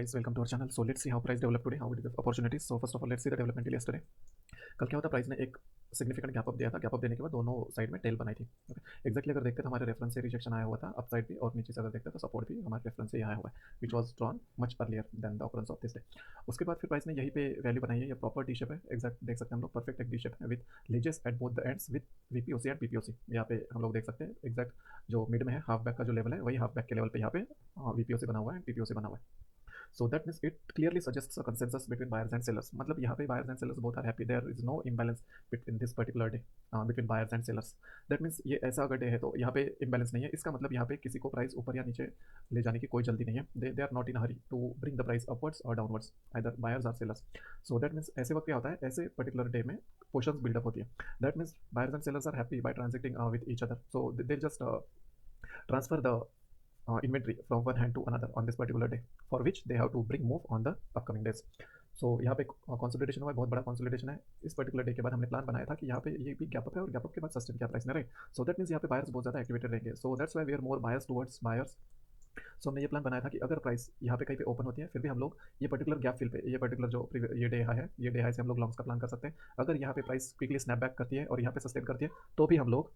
guys, welcome to our channel. So let's see how price developed today, how it is opportunities. So first of all, let's see the development till yesterday. कल क्या होता price ने एक significant gap up दिया था, gap up देने के बाद दोनों साइड में टेल बनाई थी। एक्जैक्टली अगर देखते तो हमारे रेफरेंस से रिजेक्शन आया हुआ था अप साइड भी, और नीचे से अगर देखते तो सपोर्ट भी हमारे रेफरेंस से आया हुआ है, which was drawn much earlier than the occurrence of this day. उसके बाद फिर प्राइस ने यहीं पे वैल्यू बनाई है, ये प्रॉपर डी शेप है, एक्जैक्ट देख सकते हैं हम लोग, परफेक्ट एक डी शेप है with ledges at both the ends with VPOC and PPOC. यहाँ पे हम लोग देख सकते हैं एक्जैक्ट जो मिड में है हाफ बैक का जो लेवल है वही हाफ बैक के लेवल पे यहाँ पे वीपीओसी बना हुआ है, पीपीओसी बना हुआ है। So that means it clearly suggests a consensus between buyers and sellers. मतलब यहाँ पे buyers and sellers both are happy. There is no imbalance between this particular day between buyers and sellers. That means ये ऐसा अगर day है तो यहाँ पे imbalance नहीं है। इसका मतलब यहाँ पे किसी को प्राइस ऊपर या नीचे ले जाने की कोई जल्दी नहीं है। They are not in a hurry to bring the price upwards or downwards, either buyers or sellers. So that means ऐसे वक्त क्या होता है, ऐसे particular day में positions build up होती है. That means buyers and sellers are happy by transacting with each other. So they'll just transfer the inventory from one hand to another on this particular day, for which they have to bring move on the upcoming days. So यहाँ पे consolidation हुआ है, बहुत बड़ा consolidation है। इस particular day के बाद हमने प्लान बनाया था कि यहाँ पे ये भी गैप अप है और गैप अप के बाद सस्टेन किया प्राइस ने, राइट। सो दैट मीन्स यहाँ पे बायर्स बहुत ज़्यादा एक्टिवेटेड रहेंगे। So that's why we are more buyers towards buyers. सो हमने ये प्लान बनाया था कि अगर प्राइस यहाँ पे कहीं पे ओपन होती है फिर भी हम लोग ये पर्टिकुलर गैप फिल पे, ये पर्टिकुलर जो ये डे हाई है, ये डे हाई से हम लोग लॉन्ग्स का प्लान कर सकते हैं। अगर यहाँ पे प्राइस क्विकली स्नैप बैक करती है और यहाँ पे सस्टेन करती है तो भी हम लोग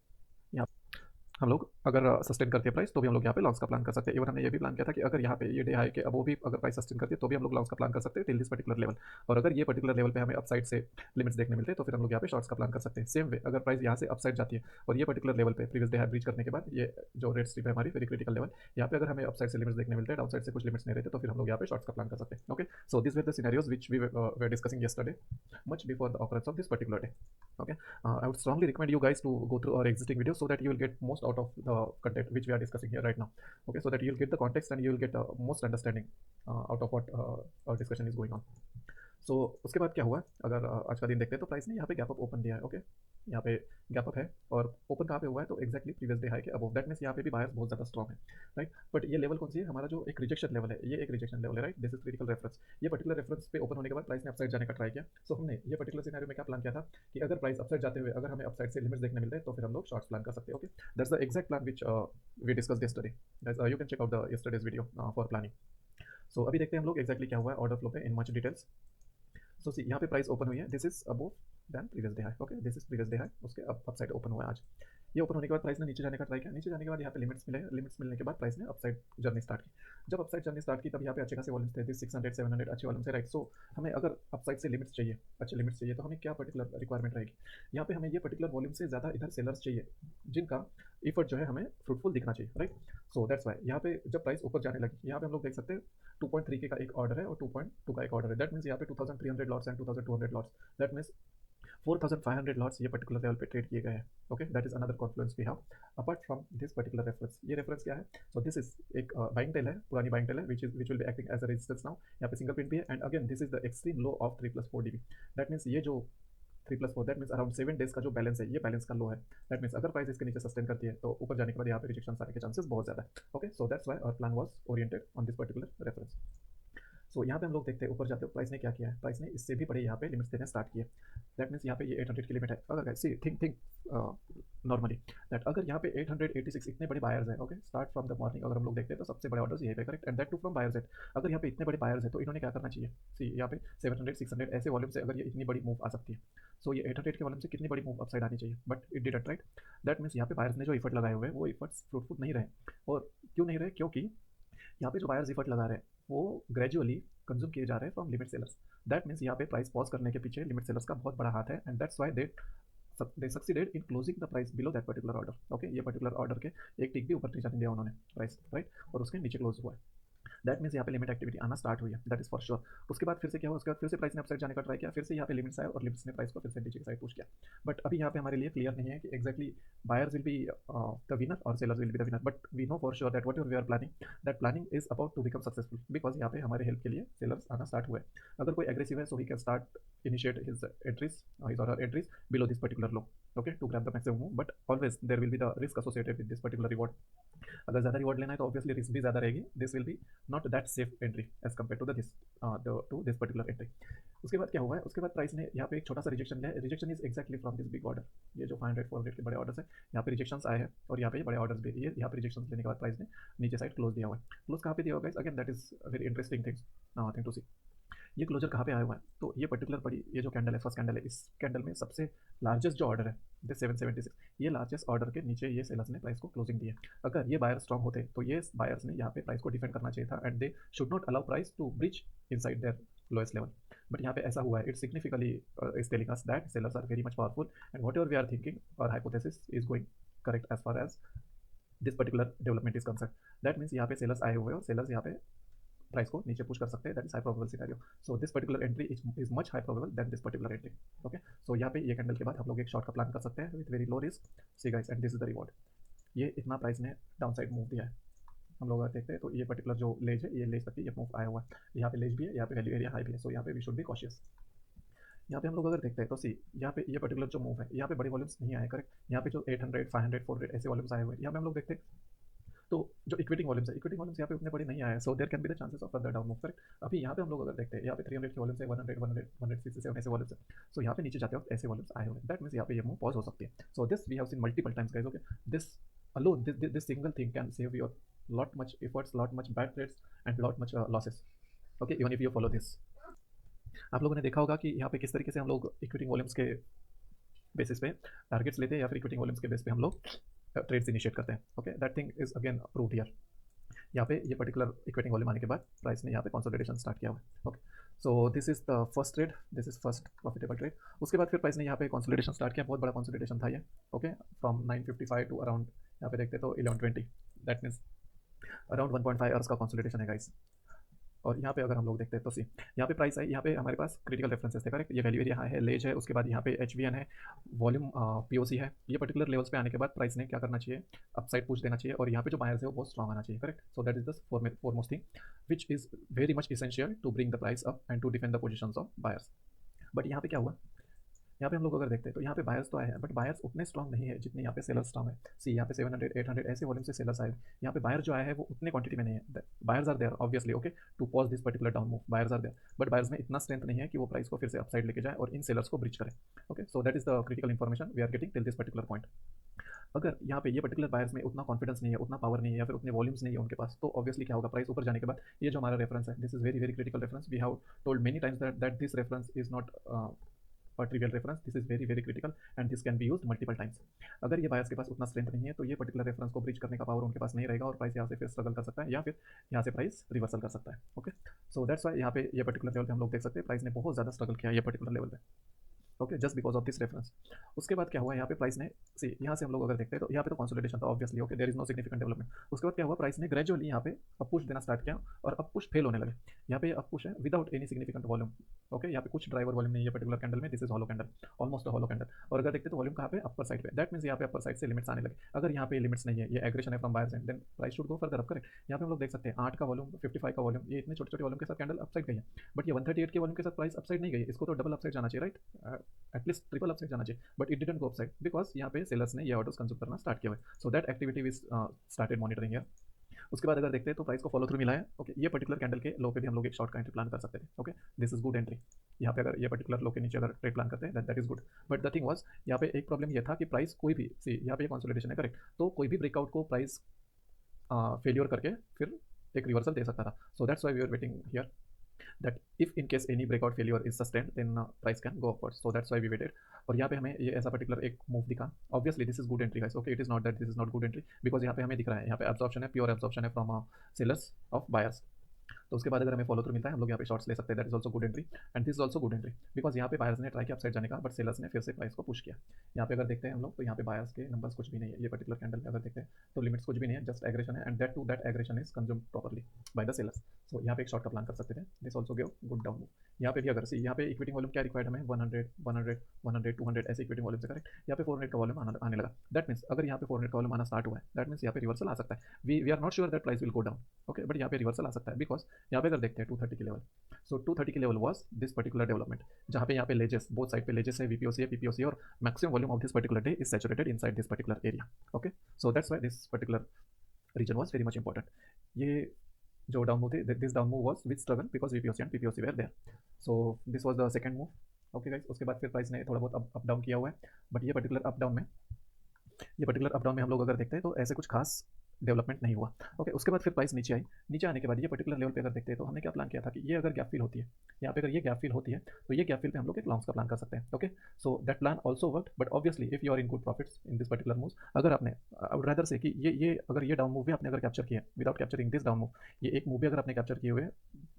अगर सस्टेन करते हैं प्राइस तो भी हम लोग यहाँ पे लॉन्ग्स का प्लान कर सकते हैं। इवन हमने ये भी प्लान किया था कि अगर यहाँ पे ये डे हाई के अब वो भी अगर प्राइस सस्टेन करती है तो भी हम लोग लॉन्ग्स का प्लान कर सकते हैं टिल दिस पर्टिकुलर लेवल। और अगर ये पर्टिकुलर लेवल पे हमें अपसाइड से लिमिट्स देखने मिलते हैं तो फिर हम लोग यहाँ पे शॉर्ट्स का प्लान कर सकते हैं। सेम वे अगर प्राइस यहाँ से अपसाइड जाती है और ये पर्टिकुलर लेवल पे प्रीवियस डे हाई ब्रीच करने के बाद ये जो रेड स्ट्रिप है हमारी वेरी क्रिटिकल लेवल, यहाँ पे अगर हमें अपसाइड से लिमिट्स देखने मिलते हैं, डाउनसाइड से कुछ लिमिट्स नहीं रहते, तो फिर हम लोग यहाँ पे शॉर्ट्स का प्लान कर सकते हैं। Okay, so this were the scenarios which we were discussing yesterday much before the occurrence of this particular day. Okay, I would strongly recommend you guys to go through our existing videos so that you will get most out of the content which we are discussing here right now. Okay, so that you will get the context and you will get most understanding out of what our discussion is going on. सो उसके बाद क्या हुआ, अगर आज का दिन देखते हैं तो प्राइस ने यहाँ पे गैप अप ओपन दिया है। ओके, यहाँ पे गैप अप है और ओपन कहाँ पे हुआ है तो एक्जैक्टली प्रीवियस डे हाई के अबव। दैट मीन्स यहाँ पे भी बायर्स बहुत ज़्यादा स्ट्रॉग है, राइट। बट ये लेवल कौन सी है, हमारा जो एक रिजेक्शन लेवल है, ये एक रिजेक्शन लेवल है, right. This is critical reference. ये पर्टिकुलर रेफरेंस पे ओपन होने के बाद प्राइस ने अपसाइड जाने का ट्राई किया। सो हमने ये पर्टिकुलर सिनेरियो में क्या प्लान किया था कि अगर प्राइस अपसाइड जाते हुए अगर हमें अपसाइड से लिमिट्स देखने मिलते हैं तो फिर हम लोग शॉर्ट्स प्लान कर सकते हैं। Okay, that's the exact plan which we discussed yesterday. You can check out the yesterday's video for planning. So अभी देखते हैं हम लोग एक्जैक्टली क्या हुआ है ऑर्डर फ्लो पे इन मच डिटेल्स। सो सी यहाँ पे प्राइस ओपन हुई है, this is above then previous day high. Okay, this is previous day high, उसके अप साइड ओपन हुआ है आज। ये ओपन होने के बाद प्राइस ने नीचे जाने का ट्राई किया। नीचे जाने के बाद यहाँ पे लिमिट्स मिले, लिमिट्स मिलने के बाद प्राइस ने अपसाइड जर्नी स्टार्ट की। जब अपसाइड जर्नी स्टार्ट की तब यहाँ पे अच्छे खासे वॉल्यूम्स थे, 600 700 अच्छे वॉल्यूम से, राइट। सो हमें अगर अपसाइड से लिमिट्स चाहिए, अच्छे लिमिट्स चाहिए, तो हमें क्या पर्टिकुलर रिक्वायरमेंट रहेगी, यहाँ पे हमें ये पर्टिकुलर वॉल्यूम से ज़्यादा इधर सेलर्स चाहिए जिनका इफर्ट जो है हमें फ्रूटफुल दिखना चाहिए, राइट। सो दैट्स वाई यहाँ पे जब प्राइस ऊपर जाने लगी, यहाँ पे हम लोग देख सकते हैं 2.3 के का एक ऑर्डर है और 2.2 का एक ऑर्डर है। दैट मीन्स यहाँ पे 2300 lots and 2200 lots, that means 4500 lots ये पर्टिकुलर लेवल पे ट्रेड किए गए हैं। Okay, that is another confluence we have apart from this particular reference. ये रेफरेंस क्या है, सो दिस इज एक बाइंग टेल है, पुरानी बाइंग टेल है which will be acting as a resistance now. यहाँ पे सिंगल प्रिंट भी है and again this is the extreme low of 3+4 dB. That means ये जो 3+4 दैट मीन्स अराउंड 7 डेज का जो बैलेंस है, ये बैलेंस का लो है। दैट मीन्स अगर प्राइस इसके नीचे सस्टेन करती है तो ऊपर जाने के बाद यहाँ पे रिजेक्शन आने के चांसेस बहुत ज़्यादा है। Okay, so that's why our plan was oriented on this particular reference. So यहाँ पे हम लोग देखते हैं ऊपर जाते हो प्राइस ने क्या किया है, प्राइस ने इससे भी बड़े यहाँ पे लिमिट्स देना स्टार्ट किए। दैट मीन्स यहाँ पे ये 800 की लिमिट है। अगर सी थिंक नॉर्मली दैट अगर यहाँ पे 886 इतने बड़े बायर्स हैं, okay, start from the morning अगर हम लोग देखते हैं तो सबसे बड़े ऑर्डर्स यही पे, correct, and that too from buyers at. अगर यहाँ पे इतने बड़े बायर्स हैं तो इन्होंने क्या करना चाहिए, सी यहाँ पे 700 600 ऐसे वॉल्यूम से अगर ये इतनी बड़ी मूव आ सकती है, सो ये 800 के वॉल्यूम से कितनी बड़ी मूव अपसाइड आनी चाहिए, but it didn't, right. That means यहाँ पे बायर्स ने जो इफर्ट लगाए हुए हैं वो इफर्ट्स फ्रूटफुल नहीं रहे। और क्यों नहीं रहे, क्योंकि यहाँ पे जो बायर्स इफर्ट लगा रहे हैं वो ग्रेजुअली कंज्यूम किए जा रहे हैं from limit sellers. That means यहाँ पे प्राइस पॉज करने के पीछे लिमिट सेलर्स का बहुत बड़ा हाथ है and that's why they succeeded in closing the price below that particular order. Okay, ये पर्टिकुलर ऑर्डर के एक टिक भी ऊपर नहीं जाने दिया उन्होंने प्राइस, राइट, और उसके नीचे क्लोज हुआ है। दैट मीन्स यहाँ पे लिमिट एक्टिविटी आना स्टार्ट हुई है, दैट इज फॉर श्योर। उसके बाद फिर से क्या हुआ, उसके बाद फिर से प्राइस ने अपसाइड जाने का ट्राई किया, फिर से यहाँ पे लिमिट्स आए और लिमिट्स ने प्राइस को फिर से नीचे की साइड पुश किया। बट अभी यहाँ पे हमारे लिए क्लियर नहीं है कि exactly buyers will be the winner और sellers will be the winner, but we know for sure that what we are planning, that planning is about to become successful because यहाँ पे हमारे हेल्प के लिए sellers आना start हुए। अगर कोई एग्रेसिव है so he can start initiate his entries, his or her entries below this particular low, okay, to grab the maximum move, but always there will be the risk associated with this particular reward. अगर ज़्यादा reward लेना है तो obviously risk भी ज़्यादा रहेगी। This will be not that safe entry as compare to this particular entry. उसके बाद क्या हुआ है, उसके बाद प्राइस ने यहाँ पे एक छोटा सा रिजेक्शन लिया है। Rejection is exactly from this big order, ये जो 500 400 के बड़े ऑर्डर्स है, यहाँ पे रिजेक्शन आए हैं और यहाँ पे बड़े ऑर्डर्स भी, ये यहाँ पे रिजेक्शन लेने के बाद प्राइस ने नीचे साइड क्लोज दिया हुआ है। क्लोज कहाँ पे दिया होगा, again that is very interesting things. Thing to see. ये क्लोजर कहाँ पे आया हुआ है, तो ये पर्टिकुलर बड़ी ये जो कैंडल है, फर्स्ट कैंडल है, इस कैंडल में सबसे लार्जेस्ट जो ऑर्डर है दिस 776, ये लार्जेस्ट ऑर्डर के नीचे ये सेलर्स ने प्राइस को क्लोजिंग दी है। अगर ये बायर स्ट्रॉन्ग होते तो ये बायर्स ने यहाँ पे प्राइस को डिफेंड करना चाहिए था and they should not allow price to breach inside their lowest level. But यहाँ पे ऐसा हुआ है, it significantly is telling us that sellers are very much powerful and whatever we are thinking और hypothesis is going correct as far as this particular development is concern. That means यहाँ पे sellers आए हुए हैं और sellers यहाँ पे price को नीचे पुश कर सकते हैं, that is high probable scenario. So this particular entry is much high probable than this particular entry. Okay, so यहाँ पे ये कैंडल के बाद हम लोग एक शॉर्ट का प्लान कर सकते हैं with very low risk. See guys, and this is the reward. ये इतना प्राइस ने डाउन साइड मूव दिया है, हम लोग अगर देखते हैं तो ये पर्टिकुलर जो लेज है, ये लेज तक ये मूव आया हुआ है, यहाँ पे लेज भी है, यहाँ पे वैल्यू एरिया हाई भी है, सो यहाँ पे वी शुड बी कॉशियस। यहाँ पे हम लोग अगर देखते हैं तो सी यहाँ पे ये पर्टिकुलर जो मूव है, यहाँ पे बड़े वॉल्यूम्स नहीं आए, करेक्ट। यहाँ पे जो 800 500 400 ऐसे वॉल्यूम्स आए हुए हैं, यहाँ पे हम लोग देखते हैं तो जो इक्विटिंग वॉल्यूम्स है, इक्विटिंग वॉल्यूम्स यहाँ पे उतने बड़े नहीं आए, so there can be the chances of further down move, correct. अभी यहाँ पे हम लोग अगर देखते हैं, यहाँ पे 300 के वॉल्यूम्स है, 100 100 167 ऐसे वॉल्यूम्स है, सो यहाँ पे नीचे जाते वक्त ऐसे वॉल्यूम्स आए हुए हैं, दैट मीन्स यहाँ पे ये मूव पॉज हो सकती है। So this we have seen multiple times guys, okay. This alone this single thing can save your lot much efforts, lot much bad trades and lot much losses, okay, even if you follow this। आप लोगों ने देखा होगा कि यहाँ पे किस तरीके से हम लोग इक्विटिंग वॉल्यूम्स के बेसिस पे टारगेट्स लेते हैं या फिर इक्विटिंग वॉल्यूम्स के बेस पे हम लोग ट्रेड्स इनिशिएट करते हैं, okay. That thing is again proved here. यहाँ पे ये पर्टिकुलर इक्विटिंग वॉल्यूम आने के बाद प्राइस ने यहाँ पे कंसोलिडेशन स्टार्ट किया हुआ है, okay. So this is the first trade, this is first profitable trade. उसके बाद फिर प्राइस ने यहाँ पे कंसोलिडेशन स्टार्ट किया, बहुत बड़ा कंसोलिडेशन था ये, ओके, फ्रॉम 955 टू अराउंड यहाँ पे देखते तो 1120, दैट मीन्स अराउंड 1.5 आवर्स का कंसोलिडेशन है गाइस। और यहाँ पे अगर हम लोग देखते हैं तो सी यहाँ पे प्राइस है, यहाँ पे हमारे पास क्रिटिकल रेफरेंसेस थे, करेक्ट। ये वैल्यू एरिया है, लेज है, उसके बाद यहाँ पे एचवीएन है, वॉल्यूम पीओसी है। ये पर्टिकुलर लेवल्स पे आने के बाद प्राइस ने क्या करना चाहिए, अपसाइड पुश देना चाहिए और यहाँ पे जो बायर्स है वो बहुत स्ट्रॉन्ग आना चाहिए, correct. So that is the foremost thing which is very much essential to bring the price up and to defend the position of buyers. But यहाँ पे क्या हुआ, यहाँ पे हम लोग अगर देखते हैं तो यहाँ पे बायर्स तो आए हैं बट बायर्स उतने स्ट्रॉन्ग नहीं है जितने यहाँ पे सेलर्स स्ट्रॉन्ग है। सी यहाँ पे 700 800 ऐसे वॉल्यूम से सेलर्स आए, यहाँ पे बायर जो आया है वो उतने क्वांटिटी में नहीं है। Buyers are there obviously, okay, to pause this particular down move, buyers are there, but buyers में इतना स्ट्रेंथ नहीं है कि वो प्राइस को फिर से अपसाइड लेके जाए और इन सेलर्स को ब्रिच करे, okay. So that is the critical information we are getting till this particular point. अगर यहाँ पे ये पर्टिकुलर बायर्स में उतना कॉन्फिडेंस नहीं है, उतना पावर नहीं है या फिर उतने वॉल्यूम्स नहीं है उनके पास, तो ऑब्वियसली क्या होगा, प्राइस ऊपर जाने के बाद ये जो हमारा रेफरेंस है, this is very very critical reference. We have told many times that this reference is not और trivial reference, this is very very critical and this can be use multiple times. अगर ये buyers के पास उतना strength नहीं है तो ये particular reference को ब्रीच करने का पावर उनके पास नहीं रहेगा और प्राइस यहाँ से फिर स्ट्रगल कर सकता है या फिर यहाँ से प्राइस रिवर्सल कर सकता है, ओके। सो दैट्स वाई यहाँ पे ये पर्टिकुलर लेवल पे हम लोग देख सकते हैं प्राइस ने बहुत ज़्यादा स्ट्रगल किया है ये पर्टिकुलर लेवल पे, okay, just because of this reference. उसके बाद क्या हुआ, यहाँ पे प्राइस ने सी यहाँ से हम लोग अगर देखते हैं तो यहाँ पे तो कंसोलिडेशन था obviously, okay, there is no significant development. उसके बाद क्या हुआ, प्राइस ने ग्रेजुअली यहाँ पे अप पुश देना स्टार्ट किया और अप पुश फेल होने लगे। यहाँ पे अप पुश है without any significant volume, okay. यहाँ पे कुछ ड्राइवर वॉल्यूम नहीं है पर्टिकुलर कैंडल में, this is hollow candle, almost hollow candle. और अगर देखते तो वॉल्यूम कहाँ पे, अपर साइड पे, दैट मीन्स यहाँ पे अपर साइड से लिमिट्स आने लगे। अगर यहाँ पे लिमिट्स नहीं है, ये एग्रेशन है from buyers and then price should go further up, correct. यहाँ पे हम लोग देख सकते हैं 8 का वॉल्यूम, 55 का वॉल्यूम, ये इतने छोटे छोटे वॉल्यूम के साथ कैंडल अपसाइड गई है, बट ये 138 के वॉल्यूम के साथ प्राइस अपसाइड नहीं गई, इसको तो डबल अपसाइड जाना चाहिए, राइट, एटलीस्ट ट्रिपल अपसाइड जाना चाहिए, but it didn't go upside because यहाँ पे सेलर्स ने ये ऑर्डर्स कंज्यूम करना स्टार्ट किया हुआ है। So that activity we started monitoring here. उसके बाद अगर देखते हैं तो प्राइस को फॉलो थ्रू मिला है, ओके। ये पर्टिकुलर कैंडल के लो पे भी हम लोग एक शॉर्ट का एंट्री प्लान कर सकते थे, okay, this is good entry. यहाँ पे अगर ये पर्टिकुलर लो के नीचे अगर ट्रेड प्लान करते हैं that is good, but the thing was यहाँ पे एक प्रॉब्लम ये था कि प्राइस कोई भी सी यहाँ पे कंसोलिडेशन है, करेक्ट, तो कोई भी ब्रेकआउट को प्राइस फेलियर करके फिर एक रिवर्सल दे सकता था। So that's why we are waiting here that if in case any breakout failure is sustained then price can go upwards, so that's why we waited। और यहाँ पे हमें ये ऐसा पर्टिकुलर एक मूव दिखा, obviously this is good entry guys, okay, it is not that this is not good entry because यहाँ पे हमें दिख रहा है यहाँ पे एब्जॉर्प्शन है, प्योर एब्जॉर्प्शन है फ्रॉम सेलर्स ऑफ बायर्स। तो उसके बाद अगर हमें फॉलो थ्रू मिलता है हम लोग यहाँ पे शॉर्ट्स ले सकते हैं, that is also good entry and this is also good entry because यहाँ पे बायर्स ने ट्राई किया अपसाइड जाने का बट सेलर्स ने फिर से प्राइस को पुश किया। यहाँ पे अगर देखते हैं हम लोग तो यहाँ पे बायर्स के नंबर्स कुछ भी नहीं है, ये पर्टिकुलर कैंडल में अगर देखते हैं तो लिमिट्स कुछ भी नहीं है, जस्ट एग्रेशन है and that too that aggression is consume properly by the sellers. So यहाँ पे एक शॉर्ट का प्लान कर सकते थे, this also give good down move. यहाँ पे भी अगर सी यहाँ पे इक्विटिंग वॉल्यूम क्या रिक्वायर्ड हमें 100 100 100 200 ऐसे इक्विटिंग वॉल्यूम से, करेक्ट। यहाँ पे 400 का वॉल्यूम आने लगा, दैट मीन्स अगर यहाँ पे 400 का वॉल्यूम आना स्टार्ट हुआ है दैट मीन्स यहाँ पे रिवर्सल आ सकता है। We are not sure that price will go down, okay, but यहाँ पे रिवर्सल आ सकता है बिकॉज यहाँ पे अगर देखते हैं 230 के लेवल, सो 230 के level was this particular development जहाँ पे यहाँ पे लेजेस बोथ साइड पे लेजेस है, वीपीओसी है, पीपीओसी और maximum volume of this particular day is saturated inside this particular area, okay. So that's why this particular region was very much important. ये जो डाउन मूव थे, this down move was with struggle because VPOC and PPOC were there, so this was the second move, okay guys. उसके बाद फिर price ने थोड़ा बहुत up down किया हुआ है, बट ये पर्टिकुलर अप डाउन में हम लोग अगर देखते हैं तो ऐसे कुछ खास डेवलपमेंट नहीं हुआ। ओके, उसके बाद फिर प्राइस नीचे आई। नीचे आने के बाद ये पर्टिकुलर लेवल पे अगर देखते हैं तो हमने क्या प्लान किया था कि ये अगर गैप फिल होती है, यहाँ पे अगर ये गैप फिल होती है तो ये गैप फिल पे हम लोग एक लॉन्ग्स का प्लान कर सकते हैं। Okay, so that plan also work, but obviously if you are in good profits in this particular move, अगर आपने आई वुड रादर से कि ये अगर ये डाउन मूव भी आपने अगर कैप्चर किया without capturing this down move, ये एक मूव भी अगर आपने कैप्चर किए हुए,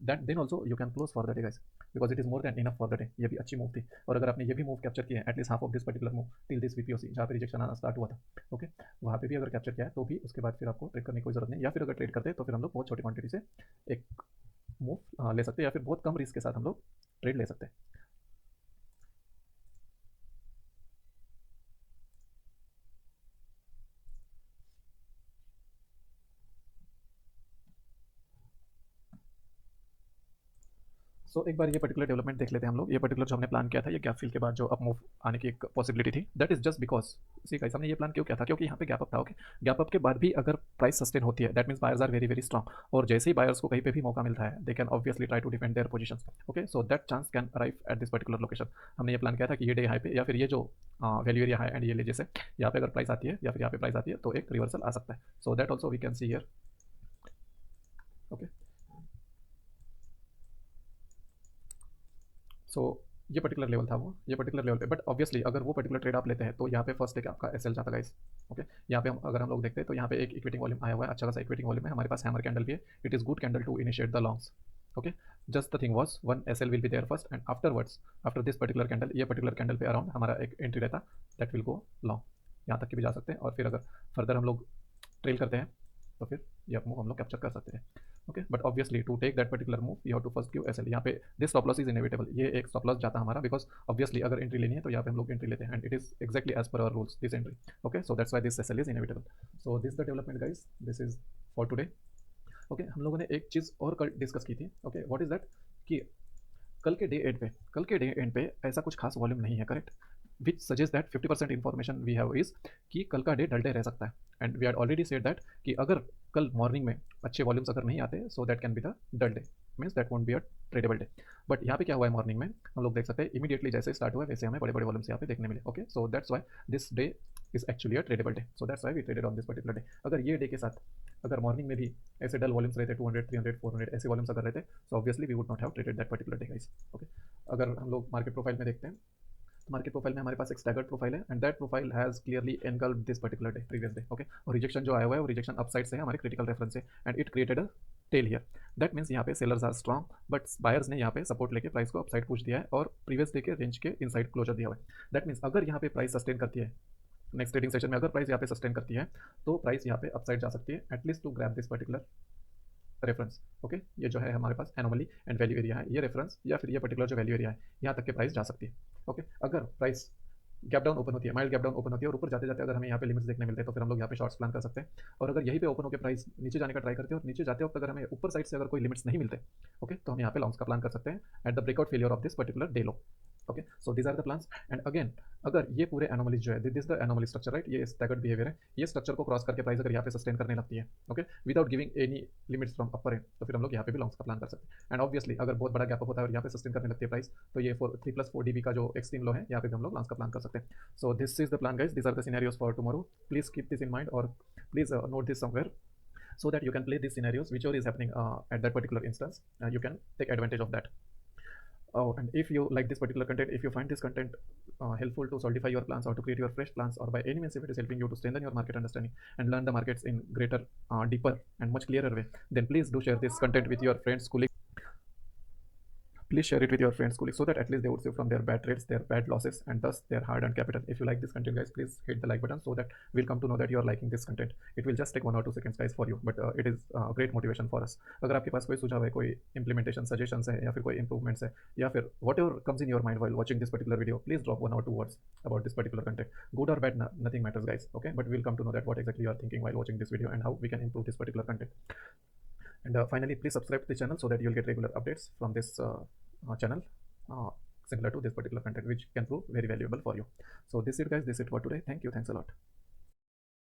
that then also you can close for the day guys, because it is more than enough for the day. ये भी अच्छी मूव थी। और अगर आपने ये भी मूव कैप्चर किया है at least half of this particular move till this VPOC जहाँ पे रिजेक्शन आना स्टार्ट हुआ था, ओके, वहाँ पे भी अगर कैप्चर किया है तो भी उसके बाद फिर आपको ट्रेड करने की कोई जरूरत नहीं, या फिर अगर ट्रेड करते हैं तो फिर हम लोग बहुत छोटी क्वांटिटी से एक मूव ले सकते हैं, या फिर बहुत कम रिस्क के साथ हम लोग ट्रेड ले सकते हैं। सो एक बार ये पर्टिकुलर डेवलपमेंट देख लेते हैं हम लोग। ये पर्टिकुलर जो हमने प्लान किया था ये गैप फिल के बाद जो अप मूव आने की एक पॉसिबिलिटी थी, that is just because see guys, हमने ये प्लान क्यों किया था, क्योंकि यहाँ पे गैप अप था। ओके, गैप अप के बाद भी अगर प्राइस सस्टेन होती है that means buyers are very very strong, और जैसे ही बायर्स को कहीं पे भी मौका मिलता है they can obviously try to defend their position. Okay, so that chance can arrive at this particular location. हमने ये प्लान किया था कि ये डे हाई पे या फिर ये जो वैल्यू एरिया है एंड ये लीजिए से यहाँ पे अगर प्राइस आती है या फिर यहाँ पे प्राइस आती है तो एक रिवर्सल आ सकता है। So that also we can see here. Okay, so ये पर्टिकुलर लेवल था वो, ये पर्टिकुलर लेवल पे, बट ऑब्वियसली अगर वो पर्टिकुलर ट्रेड आप लेते हैं तो यहाँ पे फर्स्ट एक आपका एसएल जाता है गाइस। ओके, यहाँ पे अगर हम लोग देखते हैं तो यहाँ पे एक इक्विटी वॉल्यूम आया हुआ है, अच्छा खासा इक्विटी वॉल्यूम है, हमारे पास हैमर कैंडल भी है, it is good candle to initiate the longs. Okay, just the thing was one SL will be there first and afterwards after this particular candle, ये पर्टिकुलर कैंडल पे around हमारा एक entry रहता, that will go long, यहाँ तक की भी जा सकते हैं, और फिर अगर फर्दर हम लोग ट्रेल करते हैं तो फिर ये मूव हम लोग कैप्चर कर सकते हैं। Okay, but obviously to take that particular move you have to first give SL. यहाँ पे this stop loss is inevitable, ये एक स्टॉप लॉस जाता है हमारा, बिकॉज ऑब्वियसली अगर एंट्री लेनी है तो यहाँ पे हम लोग एंट्री लेते हैं and it is exactly as per our rules this entry. Okay, so that's why this SL is inevitable. So this the development guys, this is for today. Okay, हम लोगों ने एक चीज़ और कल डिस्कस की थी। ओके, व्हाट इज दैट कि कल के डे एंड पे ऐसा कुछ खास वॉल्यूम नहीं है, correct, which suggest that 50% information we have is कि कल का डे डल डे रह सकता है, and we are already said that कि अगर कल मॉर्निंग में अच्छे वॉल्यूम्स अगर नहीं आते so that can be the dull day, means that won't be a tradable day. But यहाँ पे क्या हुआ है, मॉर्निंग में हम लोग देख सकते हैं इमीडिएटली जैसे स्टार्ट हुआ है वैसे हमें बड़े बड़े वॉल्यूम्स यहाँ पे देखने मिले। Okay, so that's why this day is actually a tradable day, so that's why we traded on this particular day. अगर ये डे के साथ अगर मॉर्निंग में भी ऐसे डल वॉल्यूम्स रहते 200 300 400 ऐसे वॉल्यूम्स अगर रहते so obviously we would not have traded that particular day guys. Okay, अगर हम लोग मार्केट प्रोफाइल में देखते हैं तो मार्केट प्रोफाइल में हमारे पास एक स्टैगर्ड प्रोफाइल है and that profile has clearly engulf this particular day previous day. Okay, और रिजेक्शन जो आया हुआ है वो रिजेक्शन अपसाइड से है, हमारे क्रिटिकल रेफरेंस से, and it created a tail here. That means यहाँ पे sellers are strong but buyers ने यहाँ पे सपोर्ट लेके प्राइस को अपसाइड पुश दिया है और प्रीवियस डे के रेंज के इनसाइड क्लोजर दिया हुआ है। दैट मीन्स अगर यहाँ पे प्राइस सस्टेन करती है नेक्स्ट ट्रेडिंग सेशन में, अगर प्राइस यहाँ पे सस्टेन करती है तो प्राइस यहाँ पे अपसाइड जा सकती है at least to grab this particular reference. Okay, ये जो है हमारे पास एनोमली एंड वैल्यू एरिया है, ये रेफरेंस या फिर ये पर्टिकुलर जो वैल्यू एरिया है यहाँ तक के प्राइस जा सकती है। ओके, अगर प्राइस गैप डाउन ओपन होती है, माइल्ड गैप डाउन ओपन होती है और ऊपर जाते जाते अगर हमें यहाँ पे लिमिट्स देखने मिलते हैं तो फिर हम लोग यहाँ पे शॉर्ट्स प्लान कर सकते हैं। और अगर यहीं पे ओपन होकर प्राइस नीचे जाने का ट्राई करते हैं और नीचे जाते वक्त अगर हमें ऊपर साइड से अगर कोई लिमिट्स नहीं मिलते, ओके, तो हम यहाँ पे लॉन्ग्स का प्लान कर सकते हैं at the breakout failure of this particular day low. Okay, so these are the plans and again अगर ये पूरे एनोमलीज जो है this the anomaly structure right, ये स्टैगर्ड बिहेवियर है, ये स्ट्रक्चर को क्रॉस करके प्राइस अगर यहाँ पे सस्टेन करने लगती है okay without giving any limits from upper and, तो फिर हम लोग यहाँ पे भी लॉन्ग्स का प्लान कर सकते हैं। एंड ऑब्वियसली अगर बहुत बड़ा गैप अप होता है और यहाँ पे सस्टेन करने लगती है प्राइस तो ये 3+4 DB का जो एक्सट्रीम लो है यहाँ पे भी हम लोग लॉन्ग्स का प्लान कर सकते हैं। So this is the plan guys, this are the scenarios for tomorrow, please keep this in mind और please note this somewhere so that you can play these scenarios whichever is happening at that particular instance, you can take advantage of that. Oh, and if you like this particular content, if you find this content helpful to solidify your plans or to create your fresh plans, or by any means if it is helping you to strengthen your market understanding and learn the markets in greater, deeper and much clearer way, then please do share this content with your friends, colleagues. Please share it with your friends, colleagues, so that at least they would save from their bad trades, their bad losses, and thus their hard-earned capital. If you like this content, guys, please hit the like button so that we'll come to know that you are liking this content. It will just take 1 or 2 seconds, guys, for you, but it is great motivation for us. अगर आपके पास कोई सुझाव है, कोई implementation suggestions है, या फिर कोई improvements है, या फिर whatever comes in your mind while watching this particular video, please drop 1 or 2 words about this particular content. Good or bad, nothing matters, guys. Okay, but we'll come to know that what exactly you are thinking while watching this video and how we can improve this particular content. And finally, please subscribe to the channel so that you'll get regular updates from this channel similar to this particular content which can prove very valuable for you. So this is it guys, this is it for today. Thank you, thanks a lot.